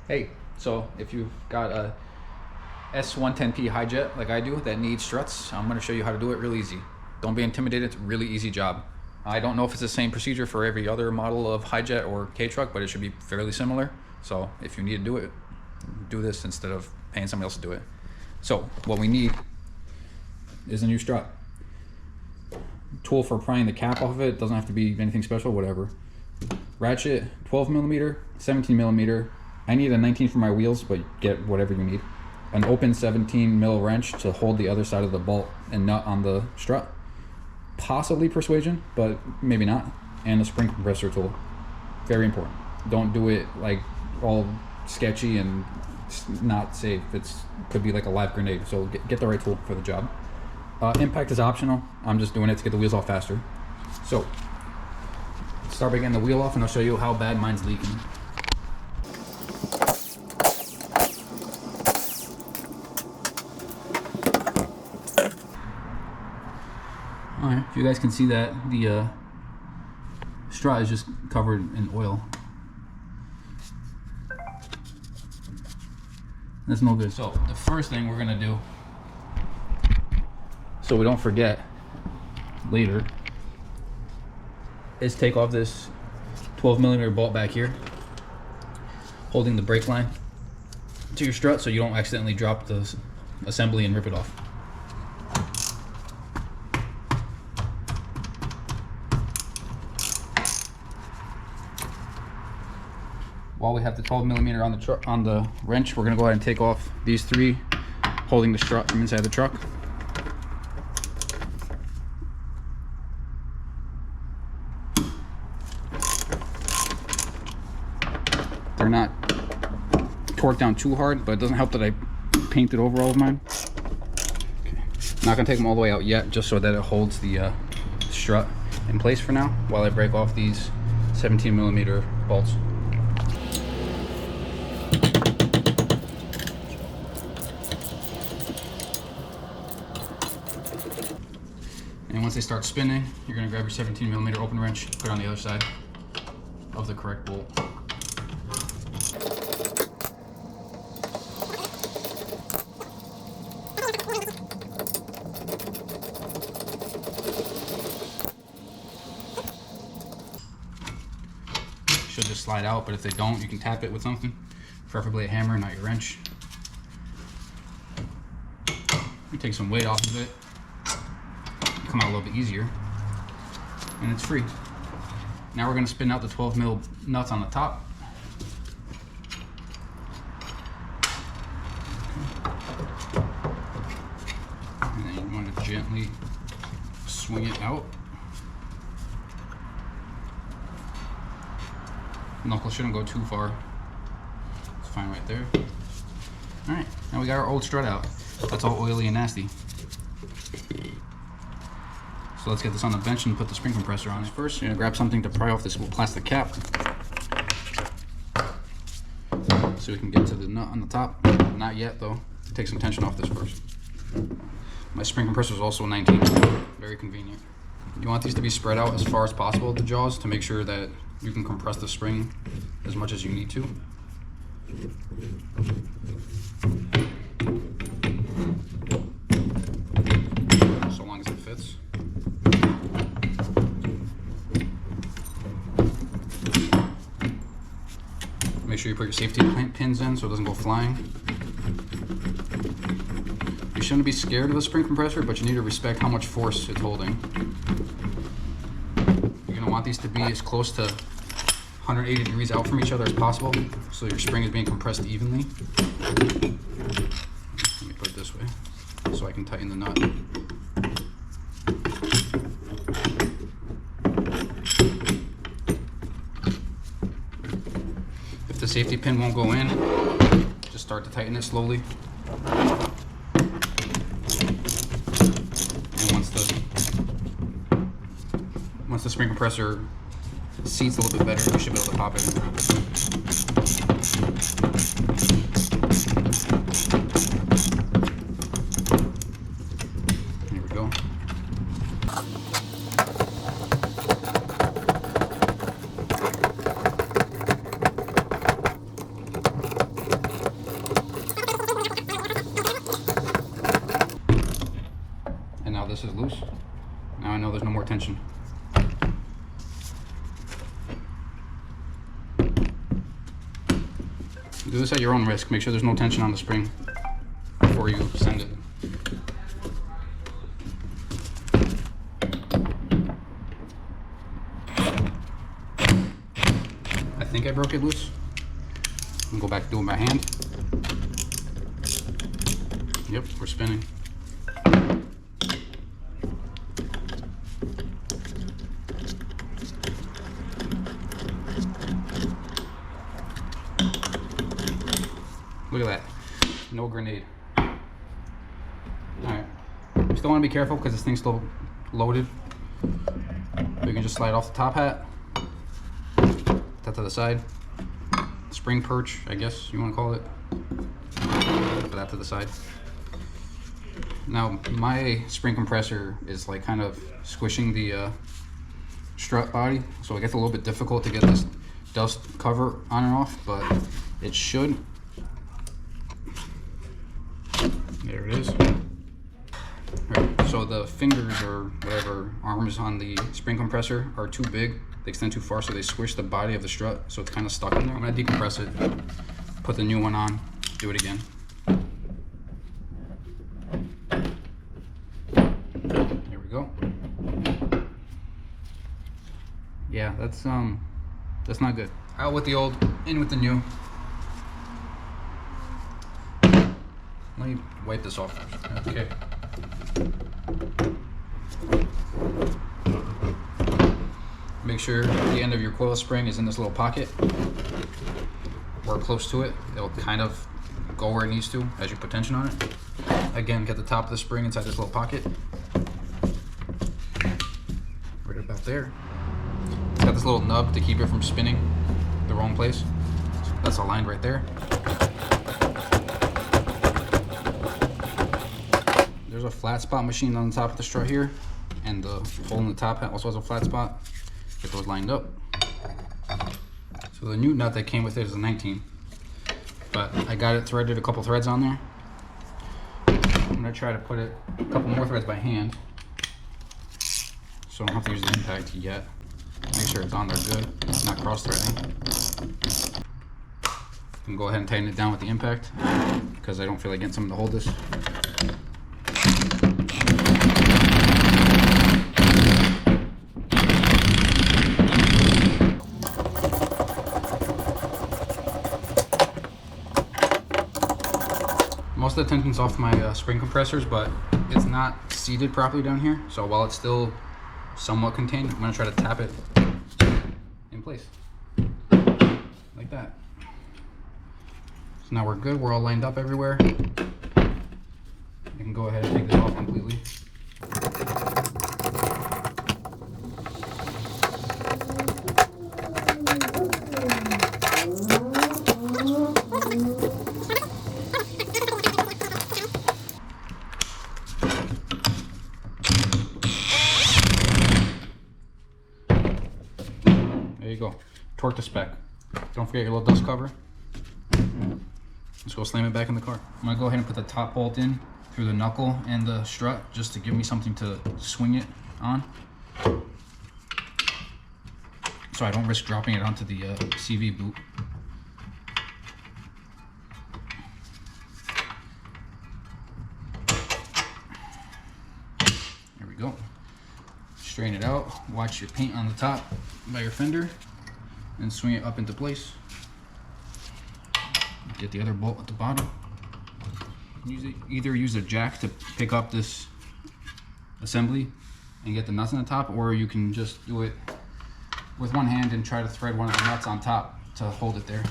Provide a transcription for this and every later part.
Hey, so if you've got a S110P Hijet like I do that needs struts, I'm going to show you how to do it real easy. Don't be intimidated, it's a really easy job. I don't know if it's the same procedure for every other model of Hijet or K-Truck, but it should be fairly similar. So if you need to do it, do this instead of paying somebody else to do it. So what we need is a new strut. Tool for prying the cap off of it, doesn't have to be anything special, whatever. Ratchet, 12 millimeter, 17 millimeter. I need a 19 for my wheels, but get whatever you need. An open 17 mil wrench to hold the other side of the bolt and nut on the strut. Possibly persuasion, but maybe not. And a spring compressor tool. Very important. Don't do it like all sketchy and not safe. It's could be like a live grenade, so get the right tool for the job. Impact is optional. I'm just doing it to get the wheels off faster. So start by getting the wheel off and I'll show you how bad mine's leaking. Alright, if you guys can see that the strut is just covered in oil. That's no good. So the first thing we're gonna do, so we don't forget later, is take off this 12 millimeter bolt back here, holding the brake line to your strut so you don't accidentally drop the assembly and rip it off. While we have the 12 millimeter on the wrench, we're gonna go ahead and take off these three holding the strut from inside the truck. They're not torqued down too hard, but it doesn't help that I painted over all of mine. Okay. Not gonna take them all the way out yet, just so that it holds the strut in place for now, while I break off these 17 millimeter bolts. And once they start spinning, you're gonna grab your 17 millimeter open wrench, put it on the other side of the correct bolt. Should just slide out, but if they don't, you can tap it with something, preferably a hammer, not your wrench. You take some weight off of it, come out a little bit easier, and it's free. Now we're going to spin out the 12 mil nuts on the top. And then you want to gently swing it out. Knuckle shouldn't go too far. It's fine right there. Alright, now we got our old strut out. That's all oily and nasty. So let's get this on the bench and put the spring compressor on it. First, you're gonna grab something to pry off this plastic cap so we can get to the nut on the top. Not yet though. Take some tension off this first. My spring compressor is also 19, very convenient. You want these to be spread out as far as possible at the jaws to make sure that you can compress the spring as much as you need to. So long as it fits. Make sure you put your safety pins in so it doesn't go flying. You shouldn't be scared of a spring compressor, but you need to respect how much force it's holding. You're going to want these to be as close to 180 degrees out from each other as possible, so your spring is being compressed evenly. Let me put it this way, so I can tighten the nut. If the safety pin won't go in, just start to tighten it slowly. And once the spring compressor seats a little bit better, you should be able to pop it in. Here we go. Now I know there's no more tension. Do this at your own risk. Make sure there's no tension on the spring before you send it. I think I broke it loose. I'm gonna go back and do it by hand. Yep, we're spinning. Look at that. No grenade. Alright. You still want to be careful because this thing's still loaded. You can just slide off the top hat. That to the side. Spring perch, I guess you want to call it. Put that to the side. Now, my spring compressor is like kind of squishing the strut body, so it gets a little bit difficult to get this dust cover on and off, but it should. There it is. Right, so the fingers or whatever arms on the spring compressor are too big. They extend too far, so they squish the body of the strut, so it's kind of stuck in there. I'm gonna decompress it, put the new one on, do it again. There we go. Yeah, that's not good. Out with the old, in with the new. Let me wipe this off. Okay. Make sure the end of your coil spring is in this little pocket or close to it. It'll kind of go where it needs to as you put tension on it. Again, get the top of the spring inside this little pocket. Right about there. It's got this little nub to keep it from spinning the wrong place. So that's aligned right there. There's a flat spot machine on the top of the strut here, and the hole in the top hat also has a flat spot. Get those lined up. So the new nut that came with it is a 19, but I got it threaded, a couple threads on there. I'm gonna try to put it a couple more threads by hand, so I don't have to use the impact yet. Make sure it's on there good, it's not cross-threading. I can go ahead and tighten it down with the impact because I don't feel like getting someone to hold this. Most of the tension's off my spring compressors, but it's not seated properly down here. So while it's still somewhat contained, I'm gonna try to tap it in place, like that. So now we're good, we're all lined up everywhere. I can go ahead and take this off completely. There you go. Torque to spec. Don't forget your little dust cover. Let's go slam it back in the car. I'm gonna go ahead and put the top bolt in through the knuckle and the strut just to give me something to swing it on, so I don't risk dropping it onto the CV boot. There we go. Straighten it out. Watch your paint on the top by your fender and swing it up into place. Get the other bolt at the bottom. Either use a jack to pick up this assembly and get the nuts on the top, or you can just do it with one hand and try to thread one of the nuts on top to hold it there.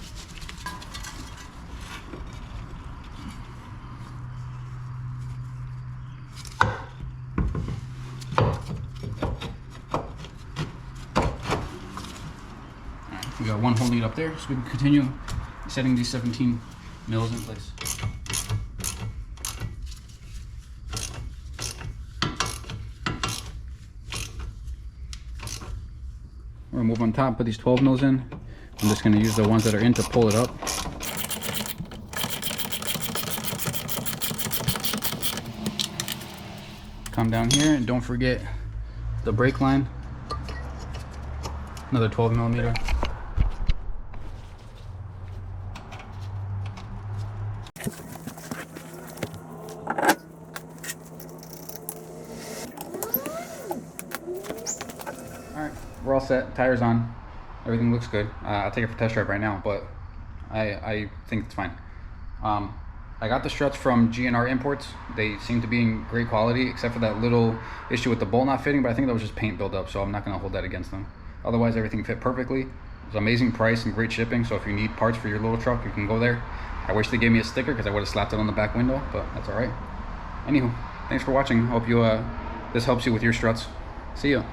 Alright, we got one holding it up there, so we can continue setting these 17 mils in place. We're gonna move on top, put these 12 mils in. I'm just gonna use the ones that are in to pull it up. Come down here and don't forget the brake line, another 12 millimeter. Alright, we're all set, tires on, everything looks good. I'll take it for test drive right now, but I think it's fine. I got the struts from GNR Imports. They seem to be in great quality, except for that little issue with the bolt not fitting, but I think that was just paint buildup, so I'm not going to hold that against them. Otherwise, everything fit perfectly. It was an amazing price and great shipping, so if you need parts for your little truck, you can go there. I wish they gave me a sticker because I would have slapped it on the back window, but that's all right. Anywho, thanks for watching. Hope you this helps you with your struts. See ya.